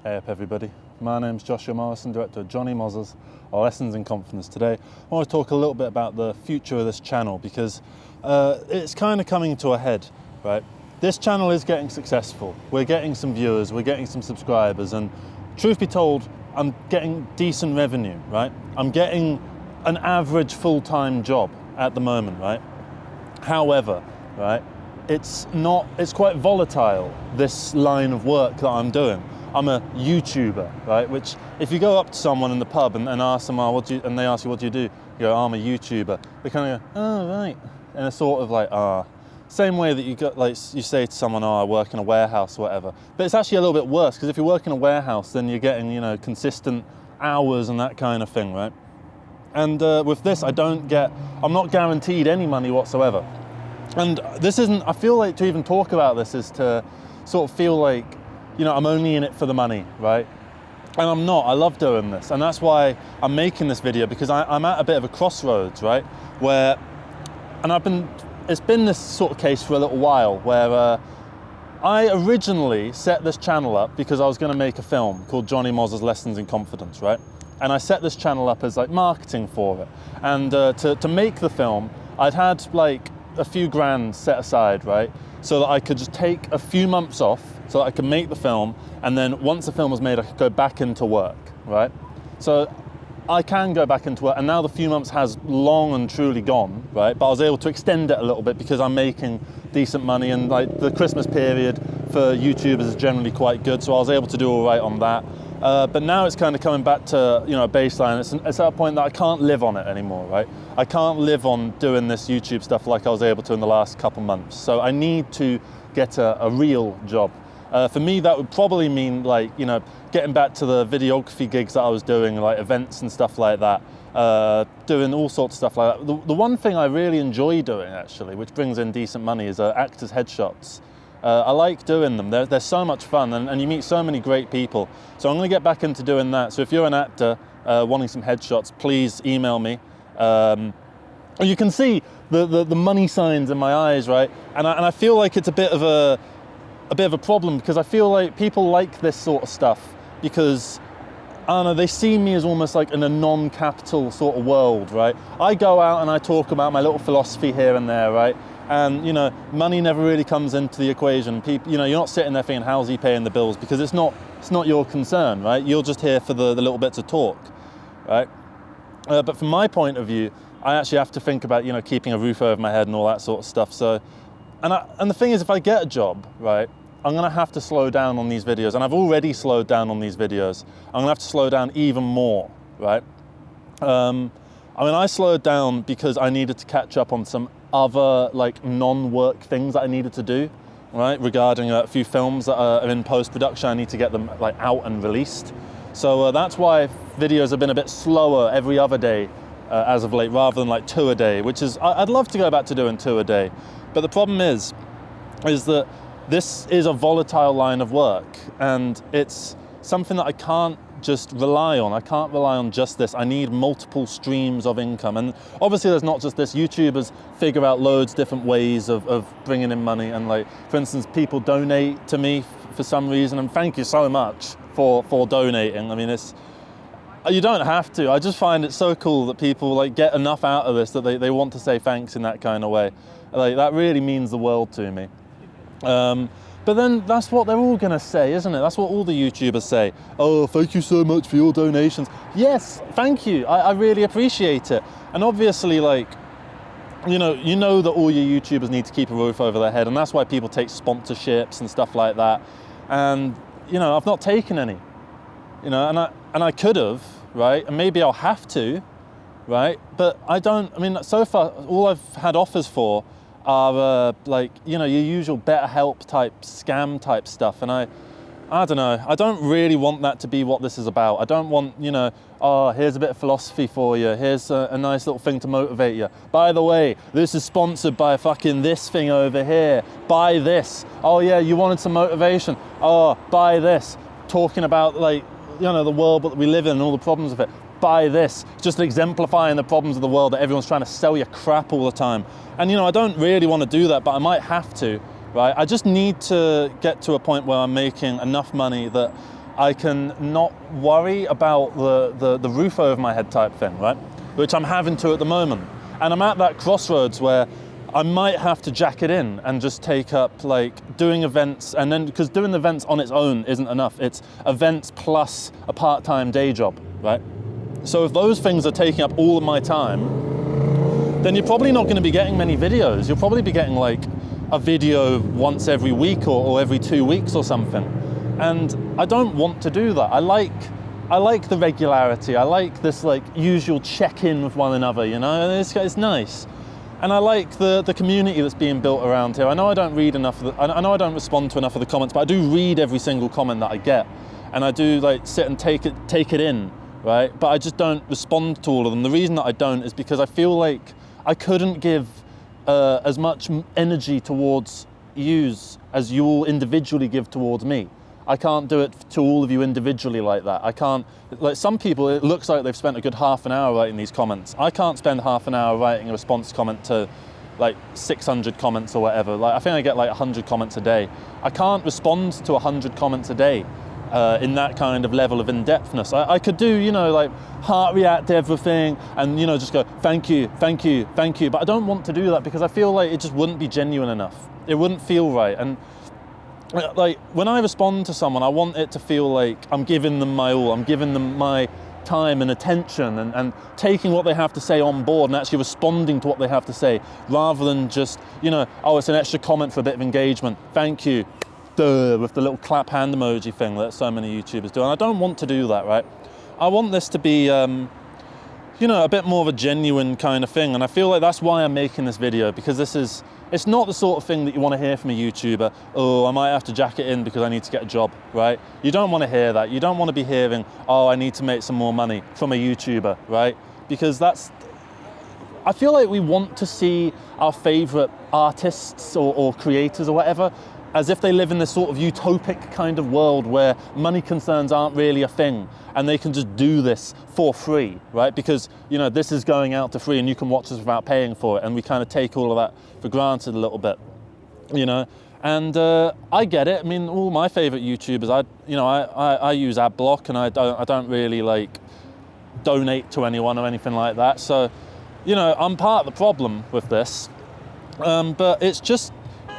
Hey up everybody, my name's Joshua Morrison, director of Johnny Moz's Lessons in Confidence. Today I want to talk a little bit about the future of this channel because it's kind of coming to a head, right? This channel is getting successful, we're getting some viewers, we're getting some subscribers, and truth be told, I'm getting decent revenue, right? I'm getting an average full-time job at the moment, right? However, right, it's quite volatile, this line of work that I'm doing. I'm a YouTuber, right? Which, if you go up to someone in the pub and ask them, and they ask you, what do? You go, I'm a YouTuber. They kind of go, oh, right. And it's sort of like, same way that you say to someone, I work in a warehouse or whatever. But it's actually a little bit worse, because if you work in a warehouse, then you're getting, consistent hours and that kind of thing, right? And with this, I'm not guaranteed any money whatsoever. And I feel like to even talk about this is to sort of feel like, I'm only in it for the money, right? And I'm not, I love doing this. And that's why I'm making this video, because I'm at a bit of a crossroads, right? It's been this sort of case for a little while, where I originally set this channel up because I was gonna make a film called Johnny Moz's Lessons in Confidence, right? And I set this channel up as like marketing for it. And to make the film, I'd had like a few grand set aside, right? So that I could just take a few months off so that I could make the film, and then once the film was made, I could go back into work, right? So I can go back into work, and now the few months has long and truly gone, right? But I was able to extend it a little bit because I'm making decent money, and like the Christmas period for YouTubers is generally quite good, so I was able to do all right on that. But now it's kind of coming back to a baseline. It's at a point that I can't live on it anymore, right? I can't live on doing this YouTube stuff like I was able to in the last couple months. So I need to get a real job. For me, that would probably mean like getting back to the videography gigs that I was doing, like events and stuff like that, doing all sorts of stuff like that. The one thing I really enjoy doing, actually, which brings in decent money, is actors' headshots. I like doing them. They're so much fun, and you meet so many great people. So I'm going to get back into doing that. So if you're an actor wanting some headshots, please email me. You can see the money signs in my eyes, right? And I feel like it's a bit of a problem, because I feel like people like this sort of stuff because, I don't know, they see me as almost like in a non-capital sort of world, right? I go out and I talk about my little philosophy here and there, right? And money never really comes into the equation. People, you're not sitting there thinking, how's he paying the bills? Because it's not your concern, right? You're just here for the little bits of talk, right? But from my point of view, I actually have to think about keeping a roof over my head and all that sort of stuff. So, and the thing is, if I get a job, right, I'm gonna have to slow down on these videos, and I've already slowed down on these videos. I'm gonna have to slow down even more, right? I slowed down because I needed to catch up on some other like non-work things that I needed to do, right? Regarding a few films that are in post-production, I need to get them like out and released. So that's why videos have been a bit slower every other day as of late, rather than like 2 a day, which is, I'd love to go back to doing 2 a day. But the problem is that this is a volatile line of work, and it's something that I can't just rely on. I can't rely on just this. I need multiple streams of income. And obviously there's not just this. YouTubers figure out loads different ways of bringing in money. And like, for instance, people donate to me for some reason, and thank you so much for donating. I mean, you don't have to. I just find it so cool that people like get enough out of this that they want to say thanks in that kind of way. Like, that really means the world to me. But then that's what they're all gonna say, isn't it? That's what all the YouTubers say. Oh, thank you so much for your donations. Yes, thank you. I really appreciate it. And obviously, like, you know that all your YouTubers need to keep a roof over their head, and that's why people take sponsorships and stuff like that. And I've not taken any. And I could have, right? And maybe I'll have to, right? But I don't. I mean, so far all I've had offers for are like your usual BetterHelp type scam type stuff, and I don't know, I don't really want that to be what this is about. I don't want here's a bit of philosophy for you, here's a nice little thing to motivate you, by the way, this is sponsored by fucking this thing over here, buy this, oh yeah, you wanted some motivation, oh, buy this, talking about like the world that we live in and all the problems of it, buy this, just exemplifying the problems of the world that everyone's trying to sell you crap all the time. And I don't really want to do that, but I might have to, right? I just need to get to a point where I'm making enough money that I can not worry about the roof over my head type thing, right? Which I'm having to at the moment. And I'm at that crossroads where I might have to jack it in and just take up like doing events, and then, because doing events on its own isn't enough. It's events plus a part-time day job, right? So if those things are taking up all of my time, then you're probably not going to be getting many videos. You'll probably be getting like a video once every week or every 2 weeks or something. And I don't want to do that. I like the regularity. I like this like usual check-in with one another, you know, it's nice. And I like the community that's being built around here. I know I don't read enough of I know I don't respond to enough of the comments, but I do read every single comment that I get. And I do like sit and take it in, right? But I just don't respond to all of them. The reason that I don't is because I feel like I couldn't give as much energy towards yous as you all individually give towards me. I can't do it to all of you individually like that. I can't, like some people, it looks like they've spent a good half an hour writing these comments. I can't spend half an hour writing a response comment to like 600 comments or whatever. Like I think I get like 100 comments a day. I can't respond to 100 comments a day in that kind of level of in-depthness. I could do, you know, like heart react to everything and, you know, just go, thank you, thank you, thank you. But I don't want to do that because I feel like it just wouldn't be genuine enough. It wouldn't feel right. And like when I respond to someone, I want it to feel like I'm giving them my all. I'm giving them my time and attention and taking what they have to say on board and actually responding to what they have to say rather than just, you know, oh, it's an extra comment for a bit of engagement. Thank you. Duh, with the little clap hand emoji thing that so many YouTubers do. And I don't want to do that, right? I want this to be, you know, a bit more of a genuine kind of thing. And I feel like that's why I'm making this video, because it's not the sort of thing that you want to hear from a YouTuber. Oh, I might have to jack it in because I need to get a job, right? You don't want to hear that. You don't want to be hearing, oh, I need to make some more money from a YouTuber, right? Because I feel like we want to see our favorite artists or creators or whatever as if they live in this sort of utopic kind of world where money concerns aren't really a thing and they can just do this for free, right? Because, you know, this is going out to free and you can watch this without paying for it, and we kind of take all of that for granted a little bit, you know? And I get it. I mean, all my favorite YouTubers, I use AdBlock, and I don't really like donate to anyone or anything like that. So, you know, I'm part of the problem with this, but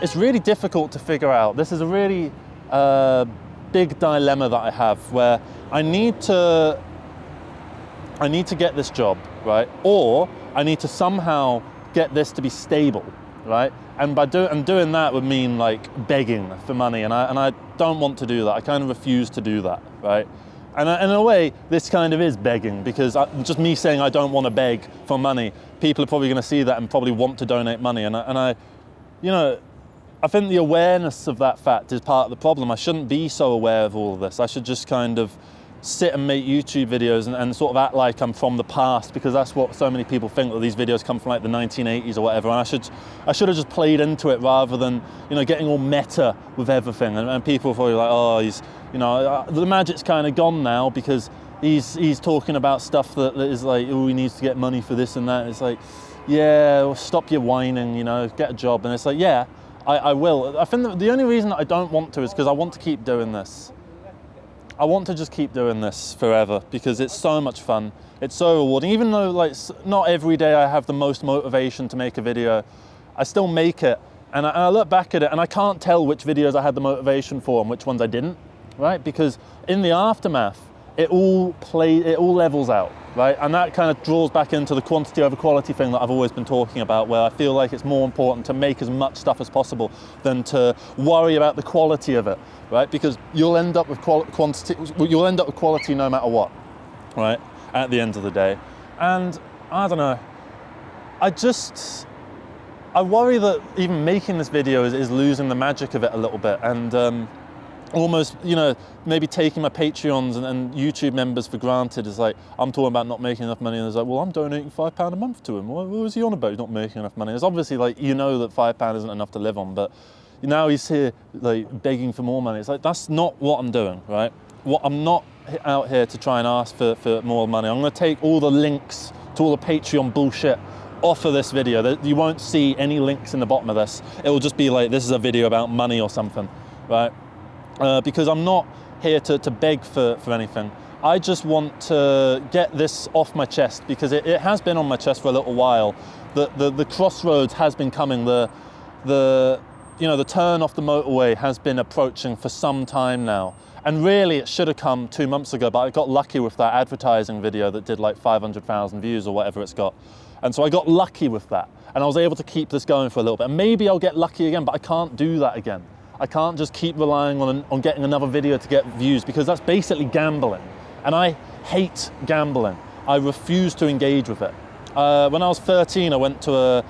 it's really difficult to figure out. This is a really big dilemma that I have, where I need to get this job, right? Or I need to somehow get this to be stable, right? And by doing that would mean like begging for money, and I don't want to do that. I kind of refuse to do that, right? And in a way, this kind of is begging, because just me saying I don't want to beg for money, people are probably going to see that and probably want to donate money, and I, you know, I think the awareness of that fact is part of the problem. I shouldn't be so aware of all of this. I should just kind of sit and make YouTube videos and sort of act like I'm from the past, because that's what so many people think, that these videos come from like the 1980s or whatever. And I should have just played into it rather than, you know, getting all meta with everything. And people are probably like, oh, he's, you know, the magic's kind of gone now because he's talking about stuff that is like, oh, he needs to get money for this and that. And it's like, yeah, well, stop your whining, you know, get a job. And it's like, yeah, I will. I think that the only reason that I don't want to is because I want to keep doing this. I want to just keep doing this forever because it's so much fun. It's so rewarding. Even though like not every day I have the most motivation to make a video, I still make it. And I look back at it and I can't tell which videos I had the motivation for and which ones I didn't, right? Because in the aftermath, it all levels out, right? And that kind of draws back into the quantity over quality thing that I've always been talking about, where I feel like it's more important to make as much stuff as possible than to worry about the quality of it, right? Because you'll end up with you'll end up with quality no matter what, right? At the end of the day. And I don't know, I worry that even making this video is losing the magic of it a little bit, and almost, you know, maybe taking my Patreons and YouTube members for granted. Is like, I'm talking about not making enough money, and it's like, well, I'm donating £5 a month to him. What was he on about? He's not making enough money. It's obviously like, you know that £5 isn't enough to live on, but now he's here like begging for more money. It's like, that's not what I'm doing, right? I'm not out here to try and ask for more money. I'm going to take all the links to all the Patreon bullshit off of this video. You won't see any links in the bottom of this. It will just be like, this is a video about money or something, right? Because I'm not here to beg for anything. I just want to get this off my chest, because it has been on my chest for a little while. The crossroads has been coming. The turn off the motorway has been approaching for some time now. And really, it should have come 2 months ago, but I got lucky with that advertising video that did like 500,000 views or whatever it's got. And so I got lucky with that, and I was able to keep this going for a little bit. And maybe I'll get lucky again, but I can't do that again. I can't just keep relying on getting another video to get views, because that's basically gambling. And I hate gambling. I refuse to engage with it. When I was 13, I went to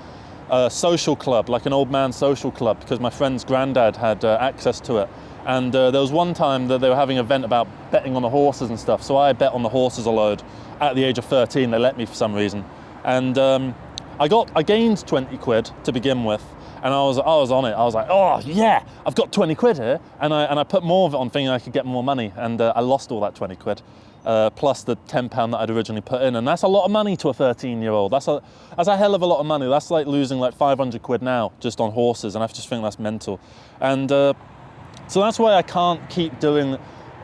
a social club, like an old man social club, because my friend's granddad had access to it. And there was one time that they were having an event about betting on the horses and stuff. So I bet on the horses a load at the age of 13. They let me for some reason. And I gained 20 quid to begin with. And I was on it. I was like, oh yeah, I've got 20 quid here. And I put more of it on thinking I could get more money. And I lost all that 20 quid. Plus the £10 that I'd originally put in. And that's a lot of money to a 13-year-old. That's a hell of a lot of money. That's like losing like 500 quid now just on horses. And I just think that's mental. And so that's why I can't keep doing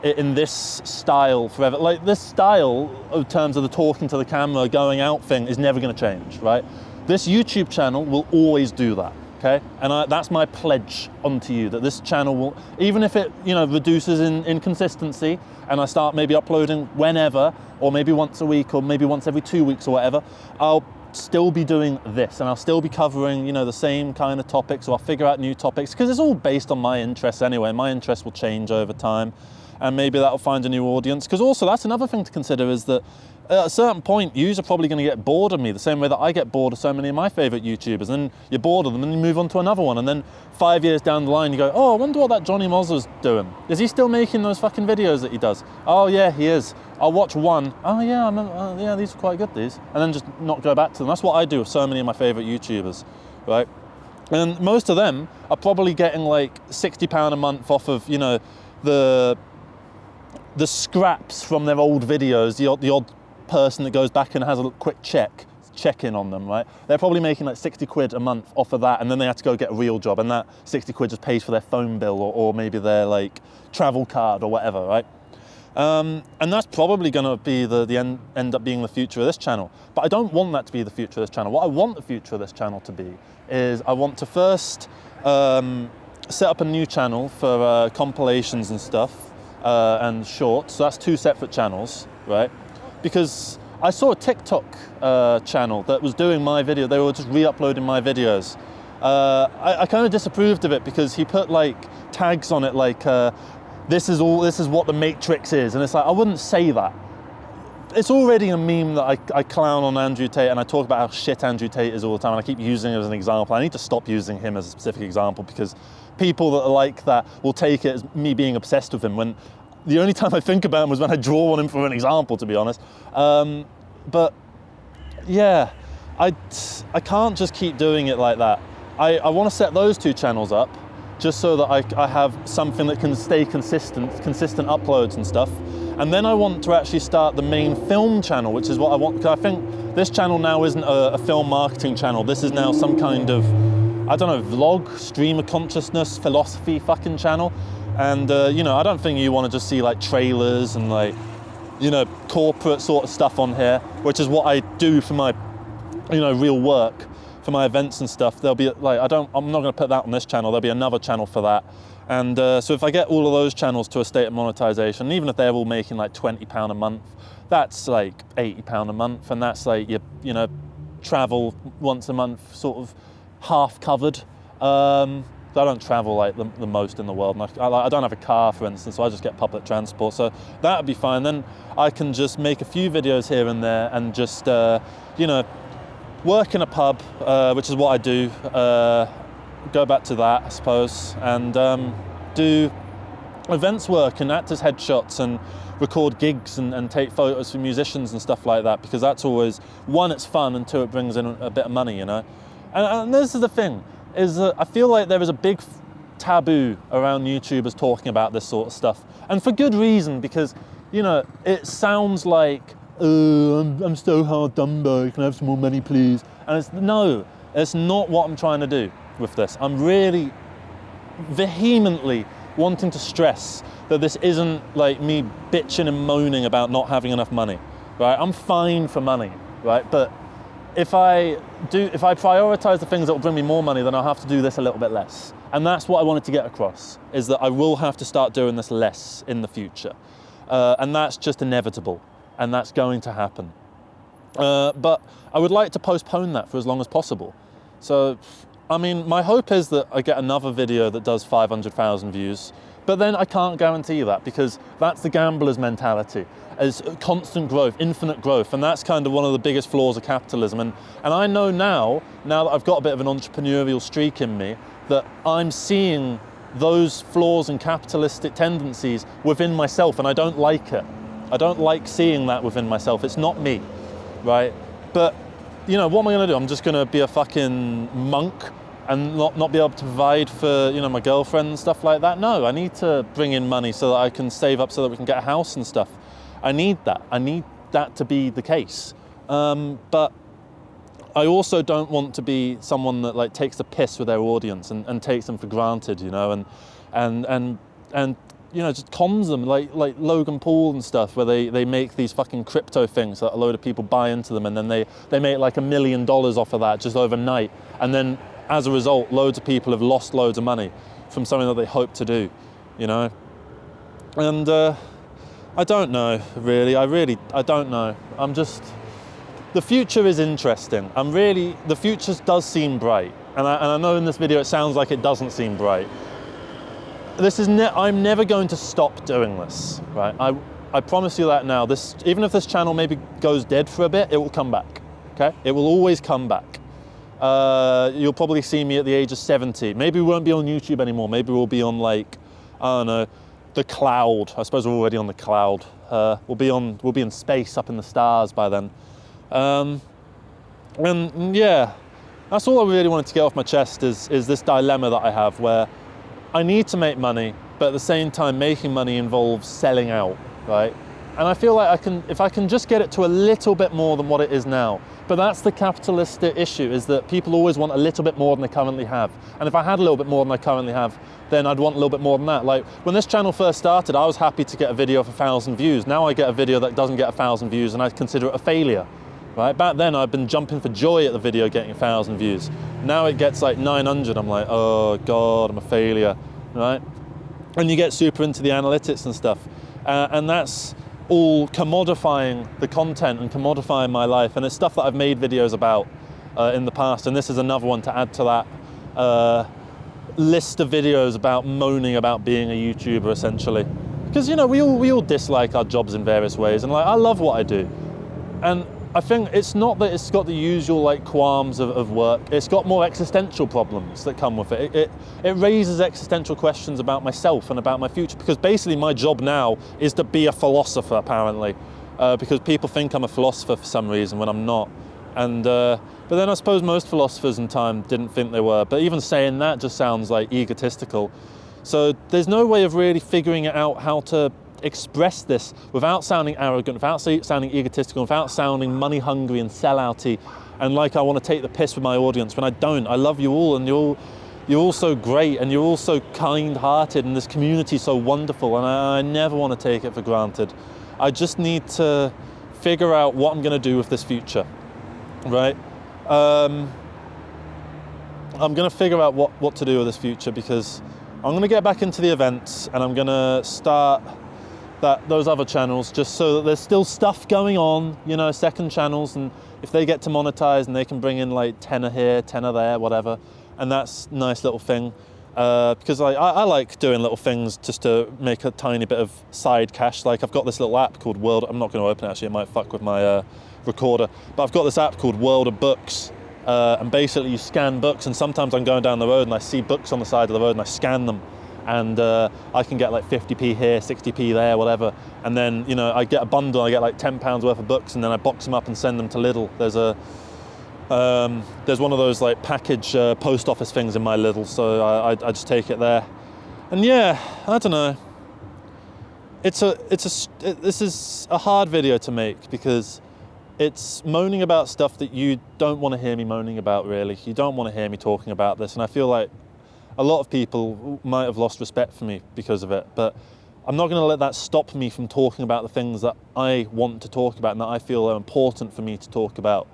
it in this style forever. Like, this style, in terms of the talking to the camera, going out thing, is never going to change, right? This YouTube channel will always do that, okay? And that's my pledge onto you, that this channel will, even if it, reduces in consistency, and I start maybe uploading whenever, or maybe once a week, or maybe once every 2 weeks or whatever, I'll still be doing this, and I'll still be covering, the same kind of topics, or I'll figure out new topics, because it's all based on my interests anyway. My interests will change over time, and maybe that'll find a new audience. Because also, that's another thing to consider, is that at a certain point, yous are probably going to get bored of me the same way that I get bored of so many of my favorite YouTubers. And then you're bored of them, and you move on to another one, and then 5 years down the line, you go, oh, I wonder what that Johnny Moz was doing. Is he still making those fucking videos that he does? Oh yeah, he is. I'll watch one. Oh yeah, yeah, these are quite good, these. And then just not go back to them. That's what I do with so many of my favorite YouTubers, right? And most of them are probably getting like £60 a month off of, the scraps from their old videos, the odd person that goes back and has a quick check-in on them, right? They're probably making like 60 quid a month off of that, and then they have to go get a real job, and that 60 quid just pays for their phone bill, or maybe their like travel card or whatever, right? And that's probably going to be the end up being the future of this channel. But I don't want that to be the future of this channel. What I want the future of this channel to be is, I want to first set up a new channel for compilations and stuff, and shorts. So that's 2 separate channels, right? Because I saw a TikTok channel that was doing my video. They were just re-uploading my videos. I kind of disapproved of it, because he put like tags on it, like this is what the Matrix is, and it's like, I wouldn't say that. It's already a meme that I clown on Andrew Tate, and I talk about how shit Andrew Tate is all the time, and I keep using it as an example. I need to stop using him as a specific example, because people that are like that will take it as me being obsessed with him, when the only time I think about him was when I draw on him for an example, to be honest. But yeah, I can't just keep doing it like that. I want to set those 2 channels up, just so that I have something that can stay consistent uploads and stuff. And then I want to actually start the main film channel, which is what I want, because I think this channel now isn't a film marketing channel. This is now some kind of, I don't know, vlog, stream of consciousness, philosophy fucking channel. And, I don't think you want to just see like trailers and like, corporate sort of stuff on here, which is what I do for my, real work, for my events and stuff. There'll be like, I'm not going to put that on this channel. There'll be another channel for that. And so if I get all of those channels to a state of monetization, even if they're all making like £20 a month, that's like £80 a month. And that's like, your, travel once a month, sort of half covered. I don't travel like the most in the world. And I don't have a car, for instance, so I just get public transport. So that would be fine. Then I can just make a few videos here and there, and just, work in a pub, which is what I do. Go back to that, I suppose, and do events work and actors' headshots, and record gigs, and take photos for musicians and stuff like that, because that's always, 1, it's fun, and 2, it brings in a bit of money, And this is the thing, is that I feel like there is a big taboo around YouTubers talking about this sort of stuff, and for good reason, because it sounds like, I'm so hard done by, can I have some more money please? And it's not what I'm trying to do with this. I'm really vehemently wanting to stress that this isn't like me bitching and moaning about not having enough money, right? I'm fine for money, right? But if I prioritize the things that will bring me more money, then I'll have to do this a little bit less. And that's what I wanted to get across, is that I will have to start doing this less in the future. And that's just inevitable, and that's going to happen. But I would like to postpone that for as long as possible. So, I mean, my hope is that I get another video that does 500,000 views, but then I can't guarantee that, because that's the gambler's mentality, is constant growth, infinite growth, and that's kind of one of the biggest flaws of capitalism. And I know now that I've got a bit of an entrepreneurial streak in me, that I'm seeing those flaws and capitalistic tendencies within myself, and I don't like it. I don't like seeing that within myself. It's not me, right? But, you know, what am I gonna do? I'm just gonna be a fucking monk and not be able to provide for, you know, my girlfriend and stuff like that? No, I need to bring in money so that I can save up so that we can get a house and stuff. I need that. I need that to be the case. But I also don't want to be someone that like takes the piss with their audience and takes them for granted, you know, and you know, just cons them like Logan Paul and stuff, where they make these fucking crypto things that a load of people buy into them, and then they make like $1 million off of that just overnight, and then as a result, loads of people have lost loads of money from something that they hope to do, you know. And I don't know, really. I don't know. The future is interesting. The future does seem bright. And I know in this video it sounds like it doesn't seem bright. I'm never going to stop doing this, right? I promise you that now. Even if this channel maybe goes dead for a bit, it will come back, okay? It will always come back. You'll probably see me at the age of 70. Maybe we won't be on YouTube anymore. Maybe we'll be on, like, I don't know, the cloud. I suppose we're already on the cloud. We'll be in space, up in the stars by then. And yeah, that's all I really wanted to get off my chest is this dilemma that I have, where I need to make money, but at the same time making money involves selling out, right? And I feel like if I can just get it to a little bit more than what it is now. But that's the capitalistic issue, is that people always want a little bit more than they currently have. And if I had a little bit more than I currently have, then I'd want a little bit more than that. Like, when this channel first started, I was happy to get a video of 1,000 views. Now I get a video that doesn't get 1,000 views, and I consider it a failure, right? Back then, I've been jumping for joy at the video getting 1,000 views. Now it gets like 900, I'm like, oh God, I'm a failure, right? And you get super into the analytics and stuff. And that's all commodifying the content and commodifying my life. And it's stuff that I've made videos about in the past. And this is another one to add to that list of videos about moaning about being a YouTuber, essentially. Because, you know, we all dislike our jobs in various ways. And like, I love what I do. And I think it's not that it's got the usual like qualms of work. It's got more existential problems that come with it. It raises existential questions about myself and about my future, because basically my job now is to be a philosopher, apparently, because people think I'm a philosopher for some reason when I'm not. And but then I suppose most philosophers in time didn't think they were. But even saying that just sounds like egotistical. So there's no way of really figuring out how to express this without sounding arrogant, without sounding egotistical, without sounding money hungry and sellouty, and like I want to take the piss with my audience, when I don't. I love you all, and you're all so great, and you're all so kind-hearted, and this community so wonderful, and I never want to take it for granted. I just need to figure out what I'm going to do with this future, right? I'm going to figure out what to do with this future, because I'm going to get back into the events, and I'm going to start those other channels, just so that there's still stuff going on, you know, second channels, and if they get to monetize and they can bring in like 10 here, 10 there, whatever, and that's a nice little thing, because I like doing little things just to make a tiny bit of side cash. Like, I've got this little app called I'm not going to open it actually, it might fuck with my recorder, but I've got this app called World of Books, and basically you scan books, and sometimes I'm going down the road and I see books on the side of the road and I scan them, and I can get like 50p here, 60p there, whatever. And then, you know, I get a bundle, I get like £10 worth of books, and then I box them up and send them to Lidl. There's one of those like package post office things in my Lidl, so I just take it there. And yeah, I don't know. This is a hard video to make, because it's moaning about stuff that you don't want to hear me moaning about, really. You don't want to hear me talking about this, and I feel like a lot of people might have lost respect for me because of it, but I'm not going to let that stop me from talking about the things that I want to talk about and that I feel are important for me to talk about.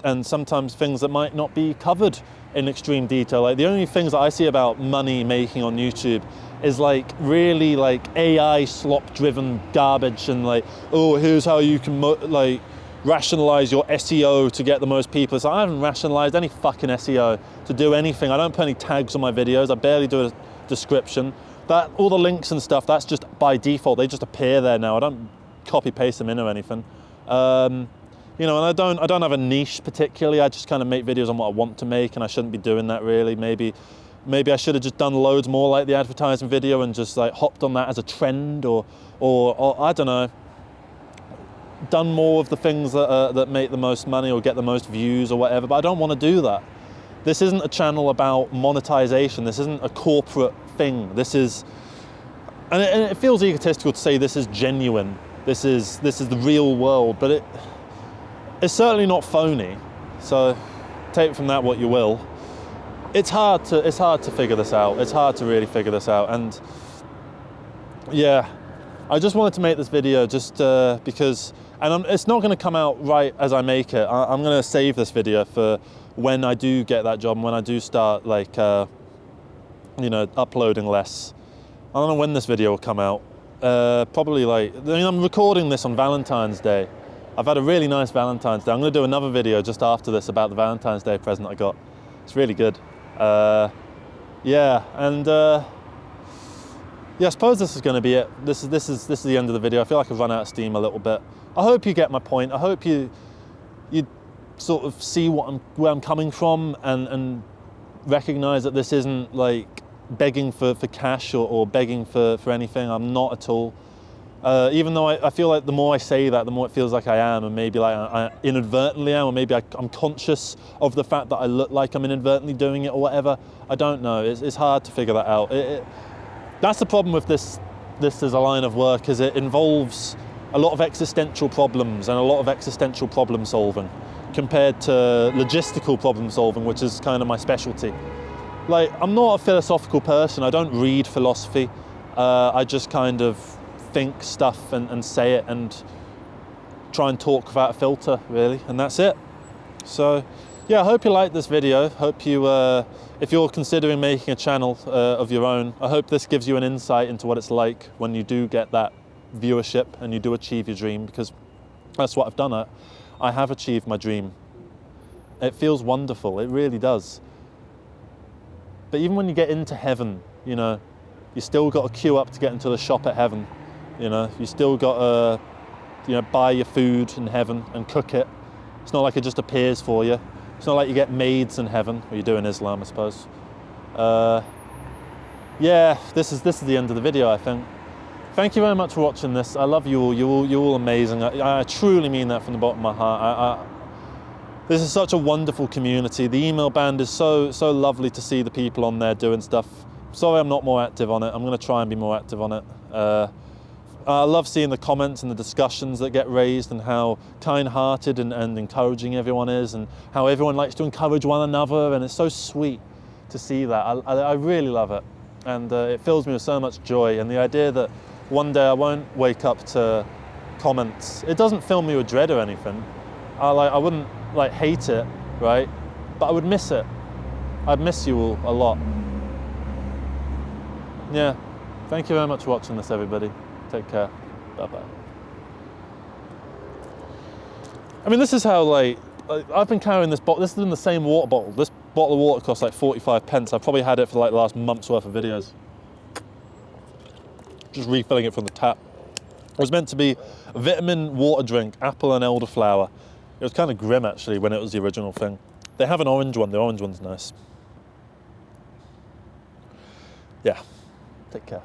And sometimes things that might not be covered in extreme detail. Like the only things that I see about money making on YouTube is like really like AI slop driven garbage and like, oh, here's how you can like rationalize your SEO to get the most people. So I haven't rationalized any fucking SEO to do anything. I don't put any tags on my videos. I barely do a description. That all the links and stuff, that's just by default. They just appear there now. I don't copy paste them in or anything. You know, and I don't have a niche particularly. I just kind of make videos on what I want to make, and I shouldn't be doing that really. Maybe I should have just done loads more like the advertising video and just like hopped on that as a trend, or I don't know, done more of the things that make the most money or get the most views or whatever. But I don't want to do that. This isn't a channel about monetization. This isn't a corporate thing. This is, and it feels egotistical to say this is genuine. This is the real world, but it's certainly not phony. So take from that what you will. It's hard to figure this out. It's hard to really figure this out. And yeah, I just wanted to make this video just because, and it's not going to come out right as I make it. I'm going to save this video for when I do get that job and when I do start like, you know, uploading less. I don't know when this video will come out. Probably like, I mean, I'm recording this on Valentine's Day. I've had a really nice Valentine's Day. I'm going to do another video just after this about the Valentine's Day present I got. It's really good. Yeah, and yeah, I suppose this is going to be it. This is the end of the video. I feel like I've run out of steam a little bit. I hope you get my point. I hope you sort of see where I'm coming from and recognize that this isn't like begging for cash or begging for anything. I'm not at all. Even though I feel like the more I say that, the more it feels like I am, and maybe like I inadvertently am, or maybe I'm conscious of the fact that I look like I'm inadvertently doing it or whatever. I don't know. It's hard to figure that out. That's the problem with this as a line of work, is it involves a lot of existential problems and a lot of existential problem solving compared to logistical problem solving, which is kind of my specialty. Like, I'm not a philosophical person. I don't read philosophy. I just kind of think stuff and say it and try and talk without a filter, really, and that's it. So yeah, I hope you liked this video. Hope you, if you're considering making a channel of your own, I hope this gives you an insight into what it's like when you do get that viewership and you do achieve your dream, because that's what I've done. I have achieved my dream. It feels wonderful, it really does. But even when you get into heaven, you know, you still got to queue up to get into the shop at heaven. You know, you still got to, you know, buy your food in heaven and cook it. It's not like it just appears for you. It's not like you get maids in heaven, or you do in Islam, I suppose. Yeah, this is the end of the video, I think. Thank you very much for watching this. I love you all. You're all amazing. I truly mean that from the bottom of my heart. This is such a wonderful community. The email band is so lovely to see the people on there doing stuff. Sorry I'm not more active on it. I'm going to try and be more active on it. I love seeing the comments and the discussions that get raised, and how kind-hearted and encouraging everyone is, and how everyone likes to encourage one another, and it's so sweet to see that. I really love it, and it fills me with so much joy. And the idea that one day I won't wake up to comments, it doesn't fill me with dread or anything. I wouldn't like hate it, right? But I would miss it. I'd miss you all a lot. Yeah, thank you very much for watching this, everybody. Take care. Bye-bye. I mean, this is how, like I've been carrying this bottle. This has been the same water bottle. This bottle of water costs like 45 pence. I've probably had it for like the last month's worth of videos. Just refilling it from the tap. It was meant to be a vitamin water drink, apple and elderflower. It was kind of grim, actually, when it was the original thing. They have an orange one. The orange one's nice. Yeah. Take care.